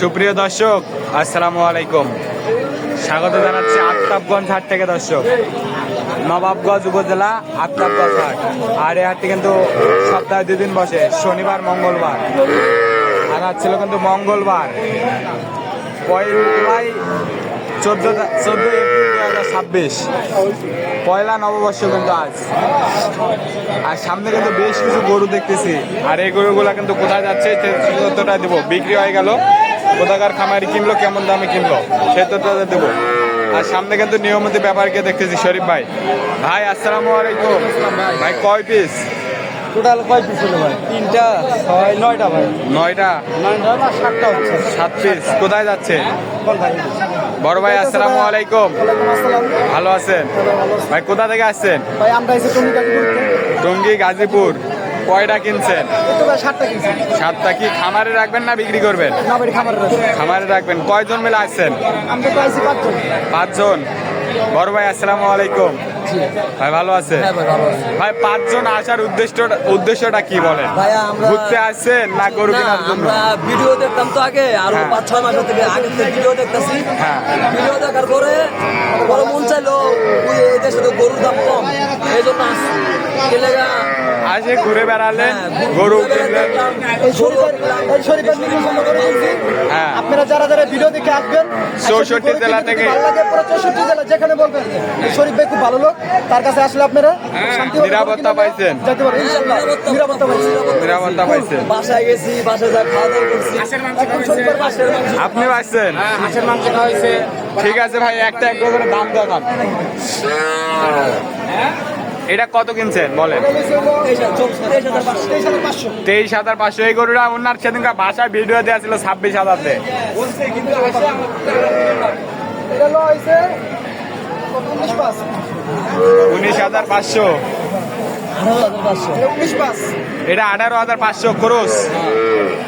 সুপ্রিয় দর্শক, আসসালামু আলাইকুম। স্বাগত জানাচ্ছি আফতাবগঞ্জ হাট থেকে। দর্শক, নবাবগঞ্জ উপজেলা আফতাবগঞ্জ হাট। আর এই হাটটি কিন্তু সপ্তাহে 2 দিন বসে, শনিবার মঙ্গলবার। আর আজ ছিল কিন্তু মঙ্গলবার, 14 এপ্রিল 2026, পয়লা নববর্ষ কিন্তু আজ। আর সামনে কিন্তু বেশ কিছু গরু দেখতেছি। আর এই গরুগুলা কিন্তু কোথায় যাচ্ছে সেই তথ্যটা দেবো। বিক্রি হয়ে গেল, কোথাকার খামারি কিনলো, কেমন দামে কিনলো সেই তথ্যটা দেবো। আর সামনে কিন্তু নিয়মিত ব্যাপারকে দেখতেছি শরীফ ভাই। ভাই আসসালামু আলাইকুম। ভাই কয় পিস? টোটাল কয় পিস হলো ভাই? 3টা 6 9টা ভাই। 9টা 7টা হচ্ছে। 7 পিস। কোথায় যাচ্ছে বড় ভাই? আসসালামু আলাইকুম। ভালো আছেন ভাই? কোথা থেকে আসছেন ভাই? আমরা এসে টঙ্গী গাজীপুর। কয়টা কিনছেন? 7টা কিনছি। 7টা। কি খামারে রাখবেন না বিক্রি করবেন? না ভাই, খামারে রাখছি। খামারে রাখবেন। কয়জন মিলে আসছেন? আমরা তো আইছি 5 জন। 5 জন। বড় ভাই আসসালামু আলাইকুম। ভাই ভালো আছে? হ্যাঁ ভাই, ভালো আছি। ভাই 5 জন আসার উদ্দেশ্যটা কি বলেন? ভাইয়া আমরা ঘুরতে আসছেন না গরু কেনার জন্য? আমরা ভিডিও দেখতাম তো আগে, আরো হ্যাঁ। 5-6 মাস থেকে আগে থেকে ভিডিও দেখতাছি। হ্যাঁ। ভিডিও দেখার পরে বড় মন চাইলো ওই এই দেশে তো গরুর দাম কম, এই জন্য আসছি। কেলেগা আসে ঘুরে বেড়ালেন, গরু কিনলেন। হ্যাঁ। আপনারা যারা যারা ভিডিও দেখে আসবেন 64 জেলা থেকে। ভালো লাগে, পুরো 64 জেলা যেখানে বলবেন শরীফ ভাই খুব ভালো লোক, তার কাছে আসলে আপনারা শান্তিভাবে নিরাপত্তা পাইছেন? যেতে পারবেন ইনশাআল্লাহ। নিরাপত্তা পাইছেন। নিরাপত্তা পাইছেন। বাসায় গেছি, বাসায় যা খাওয়া দাওয়া করছি। এখন শনিবার বাসায় আপনিও আসছেন? হাঁসের মাংস খাওয়া হয়েছে। ঠিক আছে ভাই, একটা এক করে দাম দেখান। এটা কত কিনছেন বলেন? 23,500। 23,500। এই গরুটা ওনার সেদিনকার বাসায় ভিডিও দেওয়া ছিল 26,000 দিয়ে। এটা হলো হইছে 19,500। 19,500। 18,500। 19,500। এটা 18,500 ক্রস।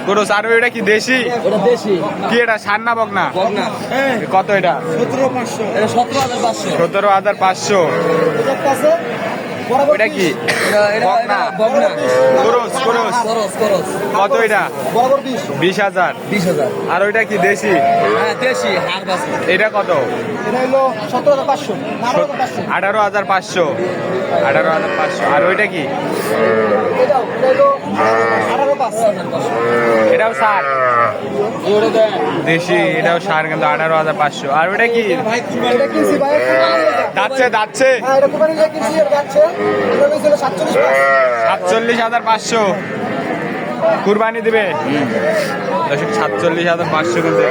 ক্রস। আর এটা কি দেশি? ওটা দেশি। কি এটা সার না বকনা? বকনা। কত এটা? 17,500। এটা 17,500। 17,500। এটা একটা আছে বরাবর এটা কি? বকনা। বকনা। Cross cross. খরচ। কত এটা? বরাবর 20। 20,000। 20,000। আর ওইটা কি দেশি? হ্যাঁ দেশি, হাড় বাসে। এটা কত? এটা হলো 17,500 না 18,500। 18,500। 18,500। আর ওইটা কি? এটা হলো 18,500। এটাও সার দেশি, এটাও সার কিন্তু 18,500। আর ওইটা কি? এটা কিনছি ভাই, দাচ্ছে হ্যাঁ এটা কুরবানি দিয়ে কিনছি। এটা যাচ্ছে, এটা হলো 47,500। 47,500 কুরবানি দিবে। 47,500 কিন্তু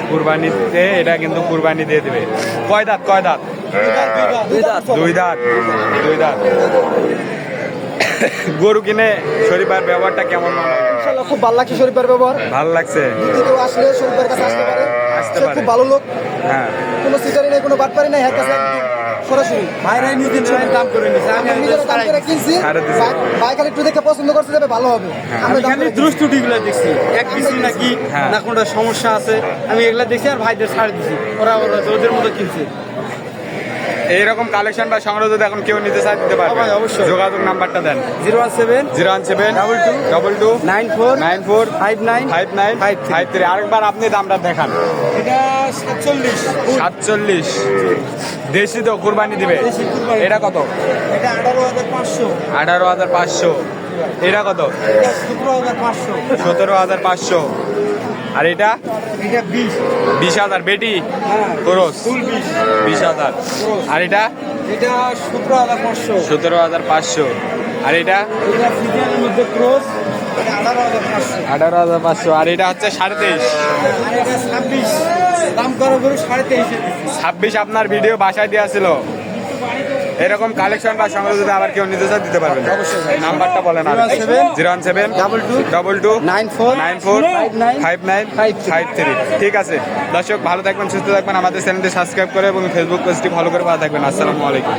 কুরবানিতে, এটা কিন্তু কুরবানি দিয়ে দিবে। কয় দাঁত? কয় দাঁত? দুই দাঁত। গরু কিনে শরীফের ব্যবহারটা কেমন মনে হয়? ইনশাআল্লাহ খুব ভালো লাগছে শরীফের ব্যবহার। ভালো লাগছে? কেউ আসলে শরীফের কাছে আসতে পারে। আসতে সে পারে। খুব ভালো লোক, হ্যাঁ। কোনো সিটারি নেই, কোনো বাটপারি নেই, এর কাছে একদম সরাসরি ভাইরাই নিজের দাম করে নিছে। আমরা নিজেরা দাম করে কিনছি। ছাড়ে দিছে। ভাই খালি একটু দেখে পছন্দ করতে যাবে, ভালো হবে। আমরা দাম খালি করে দ্রুস ত্রুটিগুলো দেখছি, এক কিছু নাকি হ্যাঁ। না কোনটা সমস্যা আছে, আমি এগুলা দেখছি আর ভাইদের ছাড় দিছি। ওরা ওদের মতো কিনছে। এইরকম কালেকশন বা সংগ্রহ যদি এখন কেউ নিতে চায় দিতে পারবে? হ্যাঁ, অবশ্যই। যোগাযোগ নাম্বারটা দেন। 017 017 22 94 94 59 59 53। আরেকবার আপনি দামটা দেখান। এটা 47। 47। দেশি তো কুরবানি দিবে। দেশি কুরবানি। এটা কত? এটা 18,500। 18,500। এটা কত? এটা 17,500। 17,500। আর এটা? এটা 20। 20,000 বেটি হ্যাঁ, খরচ। ফুল 20। 20,000। আর এটা? এটা 17,500। 17,500। আর এটা? এটা ফিজিয়ানের মধ্যে ক্রস, এটা 18,500। 18,500। আর এটা হচ্ছে 23.5। আর এটা 26। দাম করো করে 23.5 দিচ্ছি। 26 আপনার ভিডিও বাসায় দেওয়া ছিল। এরকম কালেকশন বা সংগ্রহ যদি আবার কেউ নিতে চায় দিতে পারবেন। নাম্বারটা বলেন। 017 22 94 94 59 59 53। ঠিক আছে দর্শক, ভালো থাকবেন, সুস্থ থাকবেন। আমাদের চ্যানেলটি সাবস্ক্রাইব করে এবং ফেসবুক পেজটি ফলো করে ভালো থাকবেন। আসসালামু আলাইকুম।